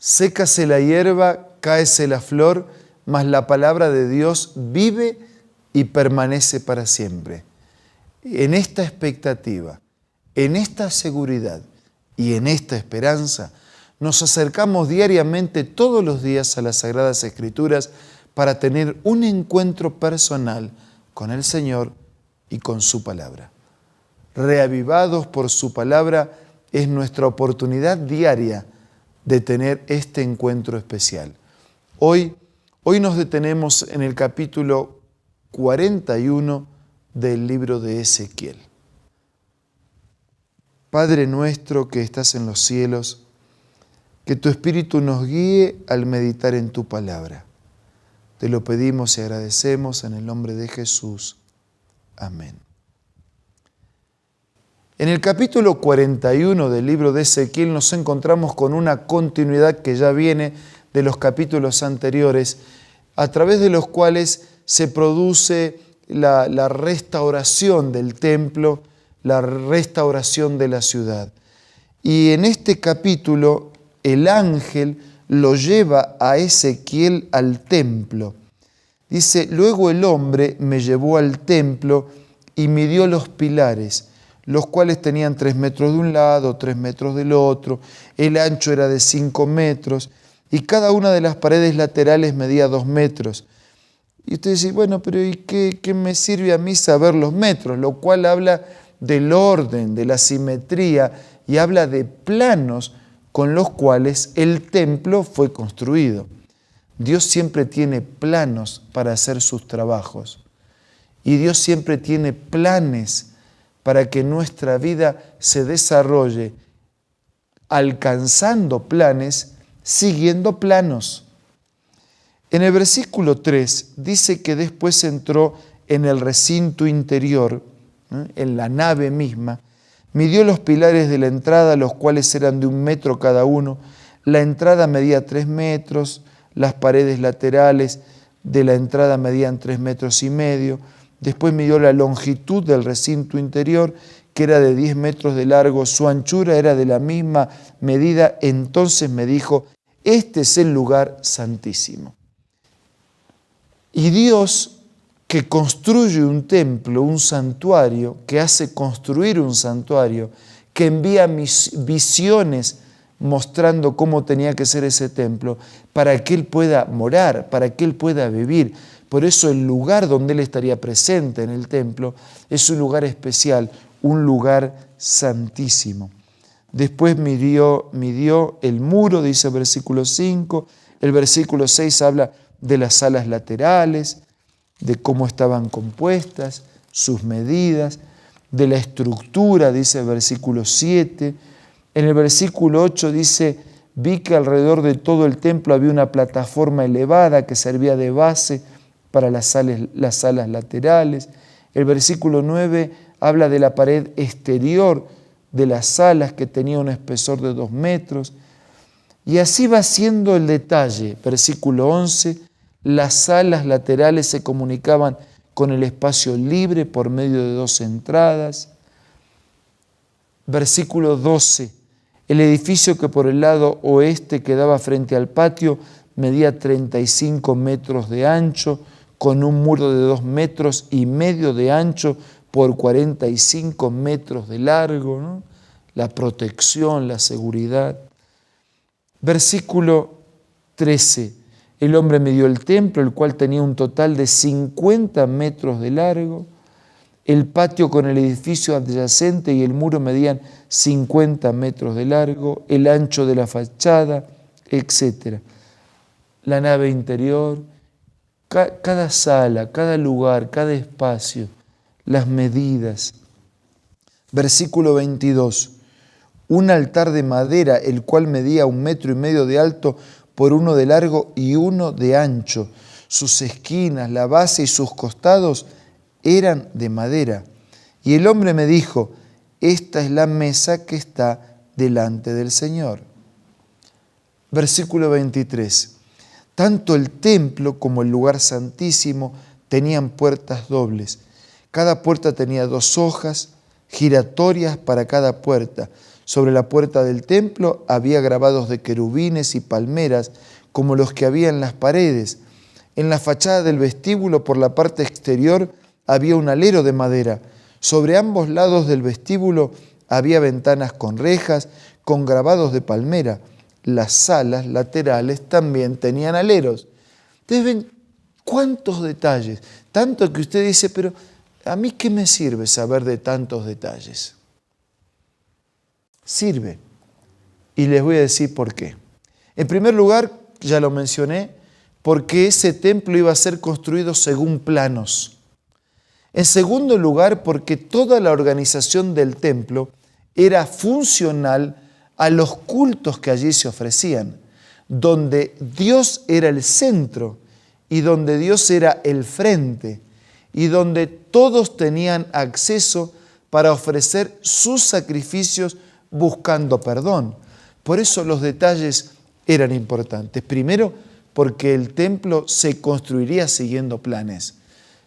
Sécase la hierba, cáese la flor, mas la palabra de Dios vive y permanece para siempre. En esta expectativa, en esta seguridad y en esta esperanza, nos acercamos diariamente todos los días a las Sagradas Escrituras para tener un encuentro personal con el Señor y con su palabra. Reavivados por su palabra es nuestra oportunidad diaria de tener este encuentro especial. Hoy nos detenemos en el capítulo 41 del libro de Ezequiel. Padre nuestro que estás en los cielos, que tu Espíritu nos guíe al meditar en tu palabra. Te lo pedimos y agradecemos en el nombre de Jesús. Amén. En el capítulo 41 del libro de Ezequiel nos encontramos con una continuidad que ya viene de los capítulos anteriores, a través de los cuales se produce la restauración del templo, la restauración de la ciudad. Y en este capítulo el ángel lo lleva a Ezequiel al templo. Dice, luego el hombre me llevó al templo y midió los pilares, los cuales tenían 3 metros de un lado, 3 metros del otro, el ancho era de 5 metros, y cada una de las paredes laterales medía 2 metros. Y usted dice, bueno, pero ¿y qué me sirve a mí saber los metros? Lo cual habla del orden, de la simetría, y habla de planos con los cuales el templo fue construido. Dios siempre tiene planos para hacer sus trabajos. Y Dios siempre tiene planes para que nuestra vida se desarrolle alcanzando planes, siguiendo planos. En el versículo 3 dice que después entró en el recinto interior, en la nave misma, midió los pilares de la entrada, los cuales eran de 1 metro cada uno. La entrada medía 3 metros, las paredes laterales de la entrada medían 3 metros y medio. Después midió la longitud del recinto interior, que era de 10 metros de largo, su anchura era de la misma medida. Entonces me dijo, este es el lugar santísimo. Y Dios, que construye un templo, un santuario, que hace construir un santuario, que envía visiones mostrando cómo tenía que ser ese templo, para que Él pueda morar, para que Él pueda vivir. Por eso el lugar donde Él estaría presente en el templo es un lugar especial, un lugar santísimo. Después midió el muro, dice el versículo 5. El versículo 6 habla de las salas laterales, de cómo estaban compuestas, sus medidas, de la estructura, dice el versículo 7. En el versículo 8 dice, vi que alrededor de todo el templo había una plataforma elevada que servía de base para las salas laterales. El versículo 9 habla de la pared exterior de las salas que tenía un espesor de 2 metros. Y así va siendo el detalle. Versículo 11, las salas laterales se comunicaban con el espacio libre por medio de 2 entradas. Versículo 12, el edificio que por el lado oeste quedaba frente al patio medía 35 metros de ancho, con un muro de 2 metros y medio de ancho por 45 metros de largo, ¿no? La protección, la seguridad. Versículo 13. El hombre midió el templo, el cual tenía un total de 50 metros de largo. El patio con el edificio adyacente y el muro medían 50 metros de largo, el ancho de la fachada, etc. La nave interior, cada sala, cada lugar, cada espacio, las medidas. Versículo 22. Un altar de madera, el cual medía 1,5 metros de alto por 1 de largo y 1 de ancho. Sus esquinas, la base y sus costados eran de madera. Y el hombre me dijo, esta es la mesa que está delante del Señor. Versículo 23. Tanto el templo como el lugar santísimo tenían puertas dobles. Cada puerta tenía 2 hojas, giratorias para cada puerta. Sobre la puerta del templo había grabados de querubines y palmeras, como los que había en las paredes. En la fachada del vestíbulo, por la parte exterior, había un alero de madera. Sobre ambos lados del vestíbulo había ventanas con rejas, con grabados de palmera. Las salas laterales también tenían aleros. Ustedes ven cuántos detalles, tanto que usted dice, pero ¿a mí qué me sirve saber de tantos detalles? Sirve. Y les voy a decir por qué. En primer lugar, ya lo mencioné, porque ese templo iba a ser construido según planos. En segundo lugar, porque toda la organización del templo era funcional a los cultos que allí se ofrecían, donde Dios era el centro y donde Dios era el frente y donde todos tenían acceso para ofrecer sus sacrificios buscando perdón. Por eso los detalles eran importantes. Primero, porque el templo se construiría siguiendo planes.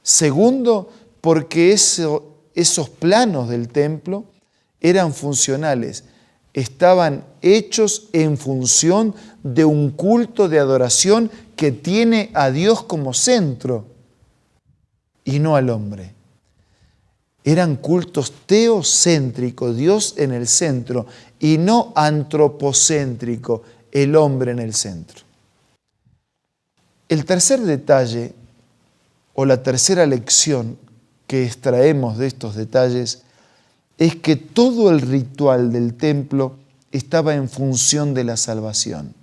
Segundo, porque esos planos del templo eran funcionales, estaban hechos en función de un culto de adoración que tiene a Dios como centro y no al hombre. Eran cultos teocéntricos, Dios en el centro, y no antropocéntrico, el hombre en el centro. El tercer detalle, o la tercera lección que extraemos de estos detalles, es que todo el ritual del templo estaba en función de la salvación.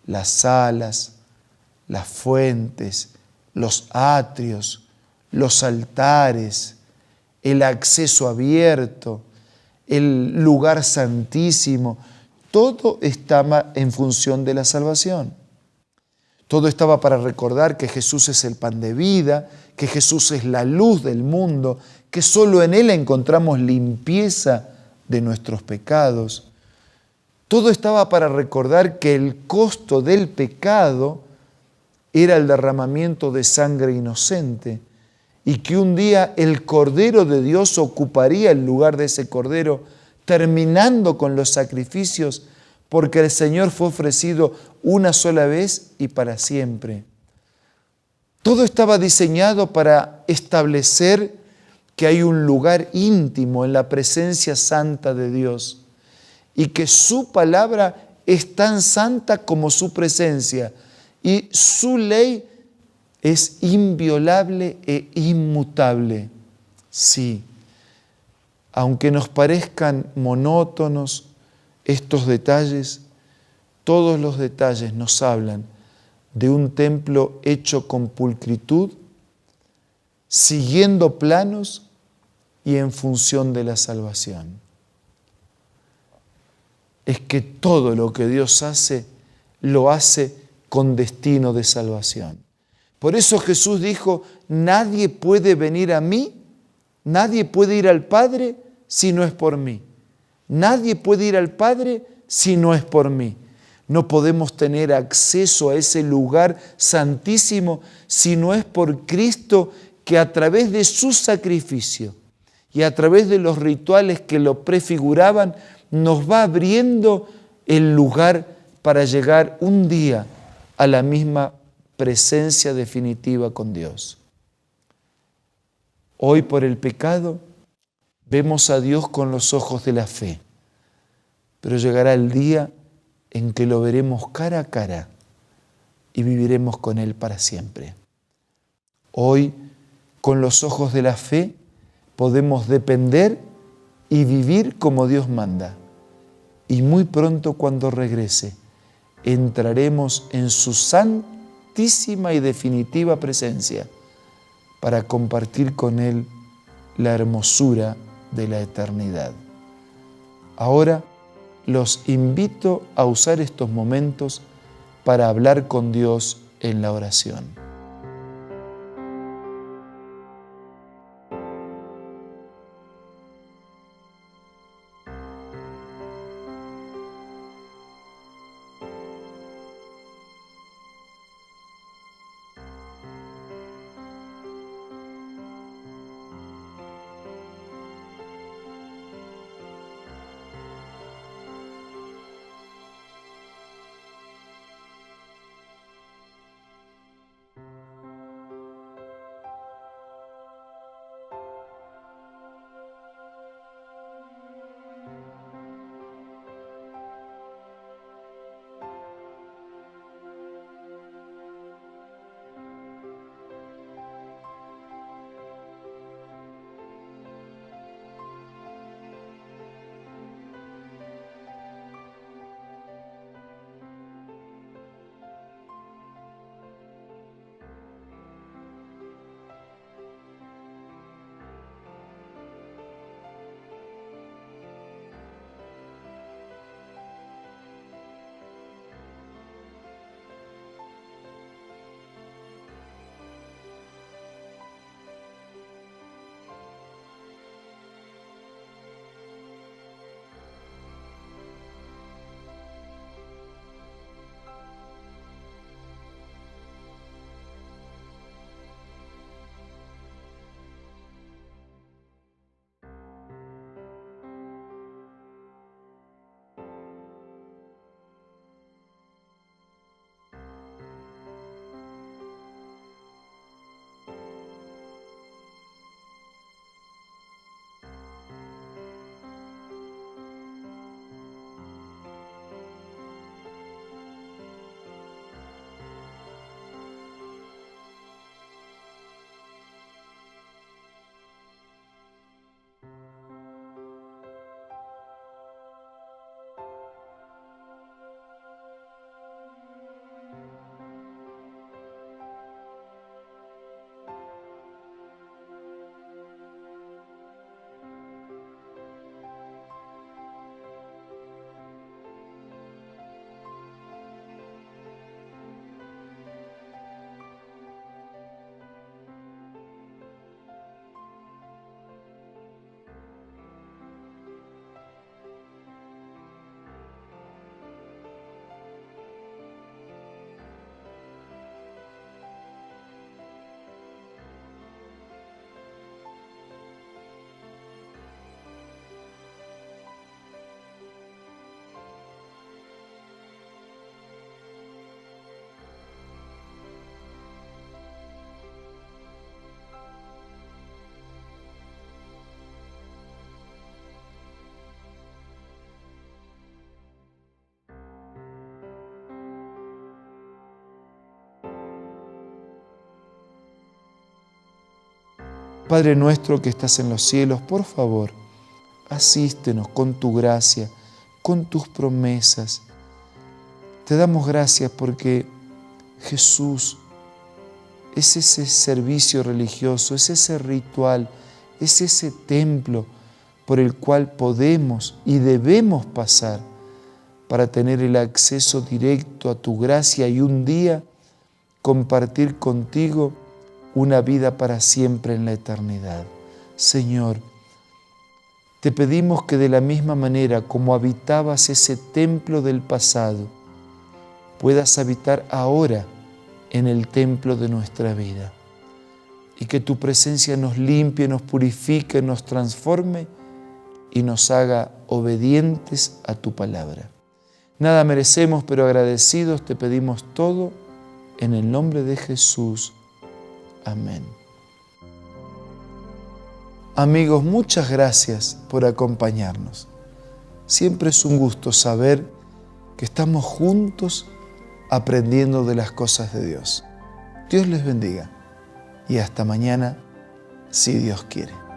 Las salas, las fuentes, los atrios, los altares, el acceso abierto, el lugar santísimo, todo estaba en función de la salvación. Todo estaba para recordar que Jesús es el pan de vida, que Jesús es la luz del mundo, que solo en Él encontramos limpieza de nuestros pecados. Todo estaba para recordar que el costo del pecado era el derramamiento de sangre inocente y que un día el Cordero de Dios ocuparía el lugar de ese Cordero, terminando con los sacrificios, porque el Señor fue ofrecido una sola vez y para siempre. Todo estaba diseñado para establecer que hay un lugar íntimo en la presencia santa de Dios y que su palabra es tan santa como su presencia y su ley es inviolable e inmutable. Sí, aunque nos parezcan monótonos estos detalles, todos los detalles nos hablan de un templo hecho con pulcritud, siguiendo planos y en función de la salvación. Es que todo lo que Dios hace, lo hace con destino de salvación. Por eso Jesús dijo, nadie puede venir a mí, nadie puede ir al Padre si no es por mí. Nadie puede ir al Padre si no es por mí. No podemos tener acceso a ese lugar santísimo si no es por Cristo, que a través de su sacrificio y a través de los rituales que lo prefiguraban, nos va abriendo el lugar para llegar un día a la misma presencia definitiva con Dios. Hoy por el pecado vemos a Dios con los ojos de la fe, pero llegará el día en que lo veremos cara a cara y viviremos con Él para siempre. Hoy, con los ojos de la fe, podemos depender y vivir como Dios manda. Y muy pronto, cuando regrese, entraremos en su santísima y definitiva presencia para compartir con Él la hermosura de la eternidad. Ahora los invito a usar estos momentos para hablar con Dios en la oración. Padre nuestro que estás en los cielos, por favor, asístenos con tu gracia, con tus promesas. Te damos gracias porque Jesús es ese servicio religioso, es ese ritual, es ese templo por el cual podemos y debemos pasar para tener el acceso directo a tu gracia y un día compartir contigo una vida para siempre en la eternidad. Señor, te pedimos que de la misma manera como habitabas ese templo del pasado, puedas habitar ahora en el templo de nuestra vida y que tu presencia nos limpie, nos purifique, nos transforme y nos haga obedientes a tu palabra. Nada merecemos, pero agradecidos te pedimos todo en el nombre de Jesús. Amén. Amigos, muchas gracias por acompañarnos. Siempre es un gusto saber que estamos juntos aprendiendo de las cosas de Dios. Dios les bendiga y hasta mañana, si Dios quiere.